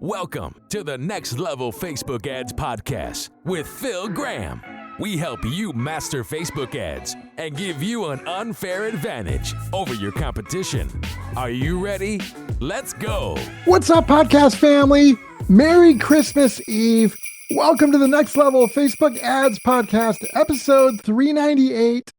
Welcome to the Next Level Facebook Ads Podcast with Phil Graham. We help you master Facebook ads and give you an unfair advantage over your competition. Are you ready? Let's go. What's up, podcast family? Merry Christmas Eve. Welcome to the Next Level Facebook Ads Podcast, episode 398.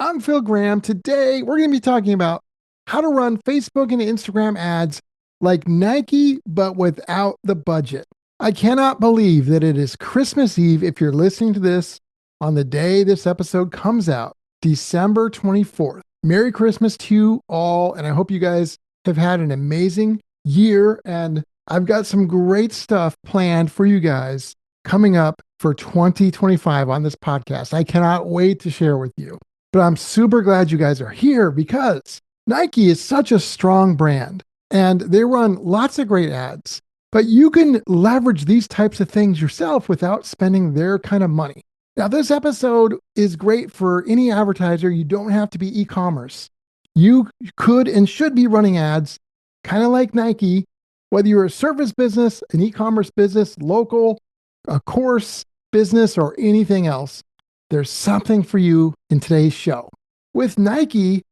I'm Phil Graham. Today, we're going to be talking about how to run Facebook and Instagram ads like Nike, but without the budget. I cannot believe that it is Christmas Eve if you're listening to this on the day this episode comes out, December 24th. Merry Christmas to you all, and I hope you guys have had an amazing year, and I've got some great stuff planned for you guys coming up for 2025 on this podcast. I cannot wait to share with you, but I'm super glad you guys are here because Nike is such a strong brand. And they run lots of great ads, but you can leverage these types of things yourself without spending their kind of money. Now, this episode is great for any advertiser. You don't have to be e-commerce. You could and should be running ads, kind of like Nike, whether you're a service business, an e-commerce business, local, a course business, or anything else. There's something for you in today's show. With Nike,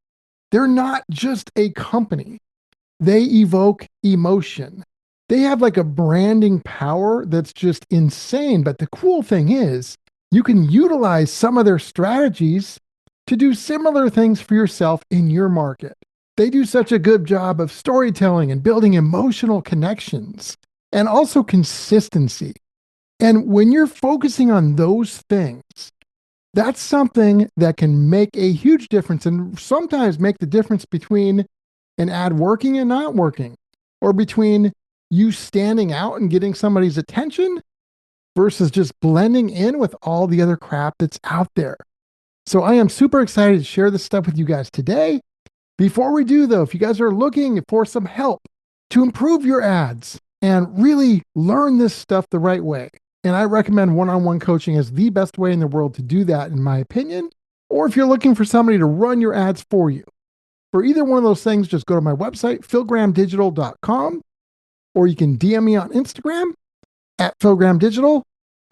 they're not just a company. They evoke emotion. They have like a branding power that's just insane. But the cool thing is you can utilize some of their strategies to do similar things for yourself in your market. They do such a good job of storytelling and building emotional connections and also consistency. And when you're focusing on those things, that's something that can make a huge difference and sometimes make the difference between an ad working and not working, or between you standing out and getting somebody's attention versus just blending in with all the other crap that's out there. So I am super excited to share this stuff with you guys today. Before we do though, if you guys are looking for some help to improve your ads and really learn this stuff the right way, and I recommend one-on-one coaching as the best way in the world to do that, in my opinion, or if you're looking for somebody to run your ads for you. For either one of those things, just go to my website, philgrahamdigital.com, or you can DM me on Instagram at philgrahamdigital,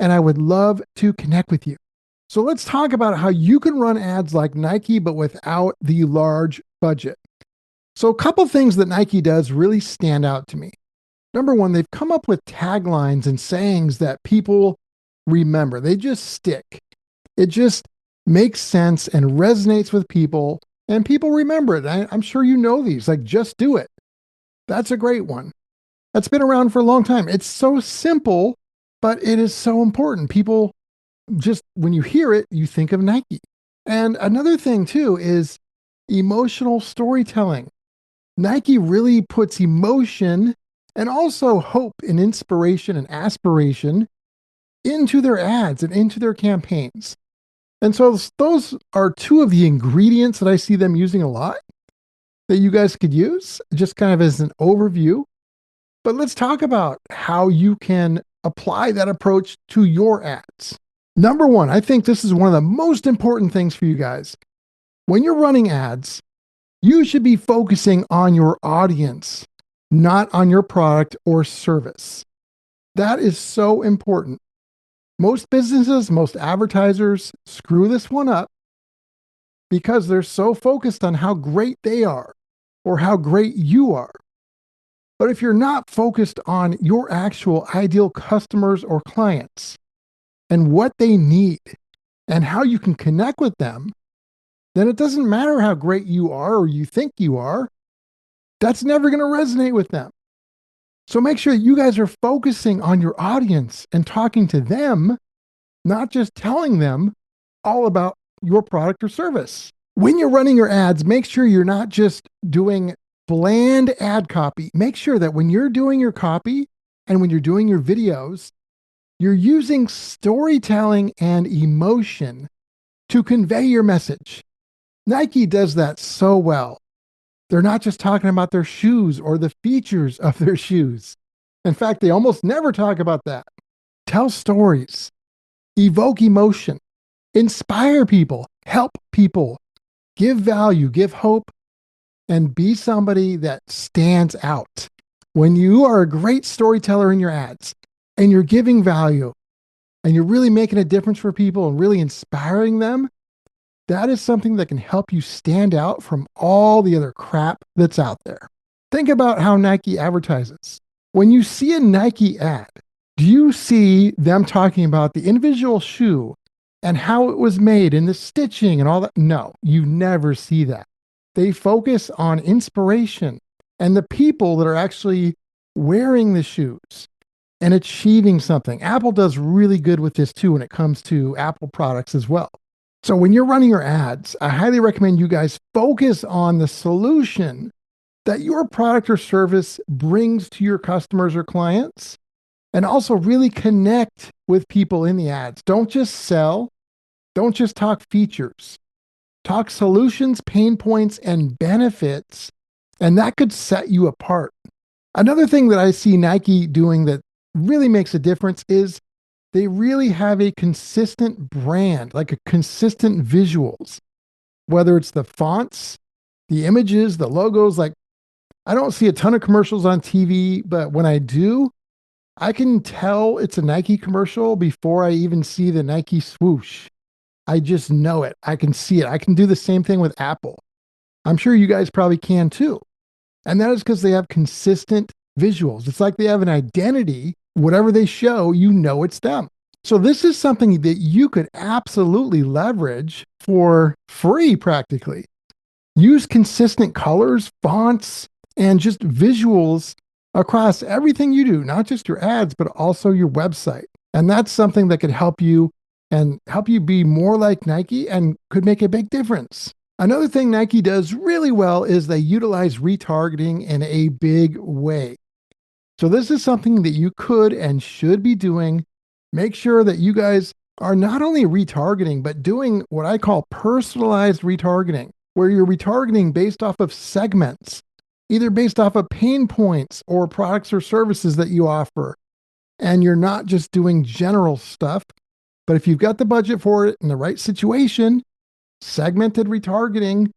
and I would love to connect with you. So let's talk about how you can run ads like Nike, but without the large budget. So a couple things that Nike does really stand out to me. Number one, they've come up with taglines and sayings that people remember. They just stick. It just makes sense and resonates with people. And people remember it. I'm sure you know these, like just do it. That's a great one. That's been around for a long time. It's so simple, but it is so important. People just, when you hear it, you think of Nike. And another thing too is emotional storytelling. Nike really puts emotion and also hope and inspiration and aspiration into their ads and into their campaigns. And so those are two of the ingredients that I see them using a lot that you guys could use just kind of as an overview. But let's talk about how you can apply that approach to your ads. Number one, I think this is one of the most important things for you guys. When you're running ads, you should be focusing on your audience, not on your product or service. That is so important. Most businesses, most advertisers screw this one up because they're so focused on how great they are or how great you are. But if you're not focused on your actual ideal customers or clients and what they need and how you can connect with them, then it doesn't matter how great you are or you think you are. That's never going to resonate with them. So make sure that you guys are focusing on your audience and talking to them, not just telling them all about your product or service. When you're running your ads, make sure you're not just doing bland ad copy. Make sure that when you're doing your copy and when you're doing your videos, you're using storytelling and emotion to convey your message. Nike does that so well. They're not just talking about their shoes or the features of their shoes. In fact, they almost never talk about that. Tell stories, evoke emotion, inspire people, help people, give value, give hope, and be somebody that stands out. When you are a great storyteller in your ads and you're giving value and you're really making a difference for people and really inspiring them, that is something that can help you stand out from all the other crap that's out there. Think about how Nike advertises. When you see a Nike ad, do you see them talking about the individual shoe and how it was made and the stitching and all that? No, you never see that. They focus on inspiration and the people that are actually wearing the shoes and achieving something. Apple does really good with this too when it comes to Apple products as well. So when you're running your ads, I highly recommend you guys focus on the solution that your product or service brings to your customers or clients, and also really connect with people in the ads. Don't just sell, don't just talk features. Talk solutions, pain points, and benefits, and that could set you apart. Another thing that I see Nike doing that really makes a difference is they really have a consistent brand, like a consistent visuals, whether it's the fonts, the images, the logos. Like, I don't see a ton of commercials on TV, but when I do, I can tell it's a Nike commercial before I even see the Nike swoosh. I just know it. I can see it. I can do the same thing with Apple. I'm sure you guys probably can too. And that is because they have consistent visuals. It's like they have an identity. Whatever they show, you know it's them. So this is something that you could absolutely leverage for free practically. Use consistent colors, fonts, and just visuals across everything you do, not just your ads, but also your website. And that's something that could help you and help you be more like Nike and could make a big difference. Another thing Nike does really well is they utilize retargeting in a big way. So this is something that you could and should be doing. Make sure that you guys are not only retargeting, but doing what I call personalized retargeting, where you're retargeting based off of segments, either based off of pain points or products or services that you offer. And you're not just doing general stuff, but if you've got the budget for it in the right situation, segmented retargeting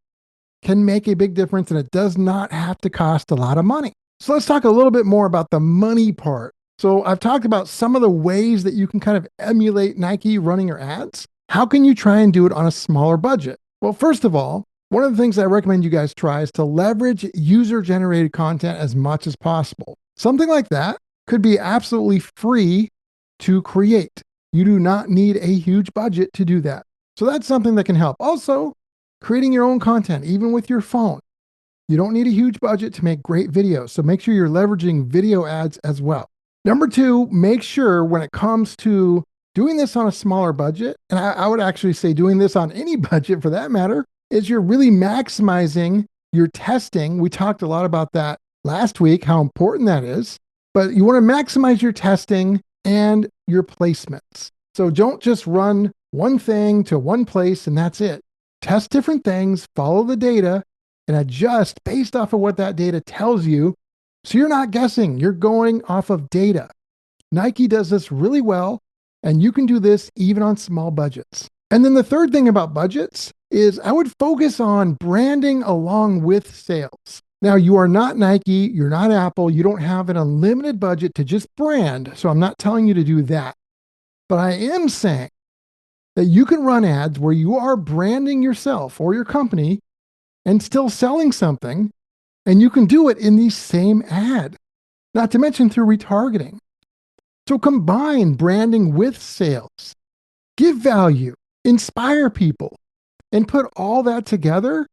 can make a big difference, and it does not have to cost a lot of money. So let's talk a little bit more about the money part. So I've talked about some of the ways that you can kind of emulate Nike running your ads. How can you try and do it on a smaller budget? Well, first of all, one of the things I recommend you guys try is to leverage user-generated content as much as possible. Something like that could be absolutely free to create. You do not need a huge budget to do that. So that's something that can help. Also, creating your own content, even with your phone. You don't need a huge budget to make great videos. So make sure you're leveraging video ads as well. Number two, make sure when it comes to doing this on a smaller budget, and I would actually say doing this on any budget for that matter, is you're really maximizing your testing. We talked a lot about that last week, how important that is. But you want to maximize your testing and your placements. So don't just run one thing to one place and that's it. Test different things, follow the data, and adjust based off of what that data tells you. So you're not guessing, you're going off of data. Nike does this really well, and you can do this even on small budgets. And then the third thing about budgets is I would focus on branding along with sales. Now, you are not Nike, you're not Apple, you don't have an unlimited budget to just brand, so I'm not telling you to do that. But I am saying that you can run ads where you are branding yourself or your company and still selling something, and you can do it in the same ad, not to mention through retargeting. So combine branding with sales, give value, inspire people, and put all that together,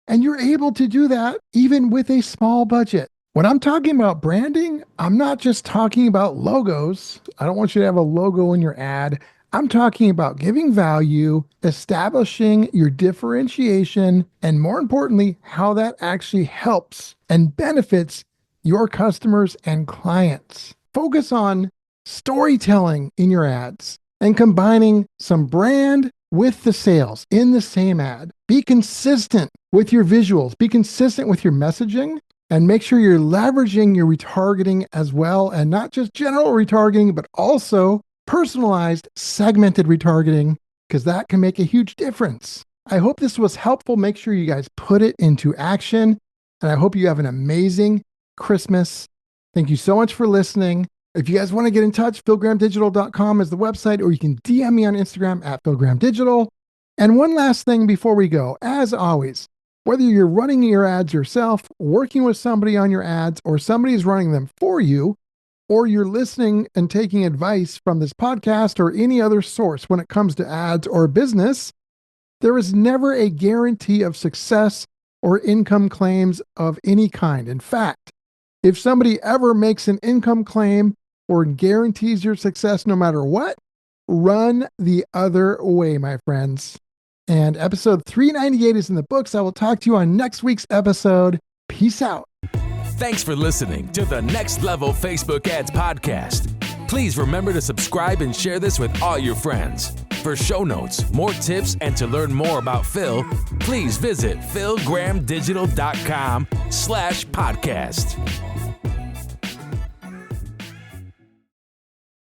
and you're able to do that even with a small budget. When I'm talking about branding, I'm not just talking about logos. I don't want you to have a logo in your ad. I'm talking about giving value, establishing your differentiation, and more importantly, how that actually helps and benefits your customers and clients. Focus on storytelling in your ads and combining some brand with the sales in the same ad. Be consistent with your visuals, be consistent with your messaging, and make sure you're leveraging your retargeting as well, and not just general retargeting, but also personalized, segmented retargeting, because that can make a huge difference. I hope this was helpful. Make sure you guys put it into action, and I hope you have an amazing Christmas Thank you so much for listening. If you guys want to get in touch, philgrahamdigital.com is the website, or you can DM me on Instagram at philgrahamdigital. And one last thing before we go, as always, whether you're running your ads yourself, working with somebody on your ads, or somebody's running them for you, or you're listening and taking advice from this podcast or any other source when it comes to ads or business, there is never a guarantee of success or income claims of any kind. In fact, if somebody ever makes an income claim or guarantees your success no matter what, run the other way, my friends. And episode 398 is in the books. I will talk to you on next week's episode. Peace out. Thanks for listening to the Next Level Facebook Ads Podcast. Please remember to subscribe and share this with all your friends. For show notes, more tips, and to learn more about Phil, please visit philgrahamdigital.com/podcast.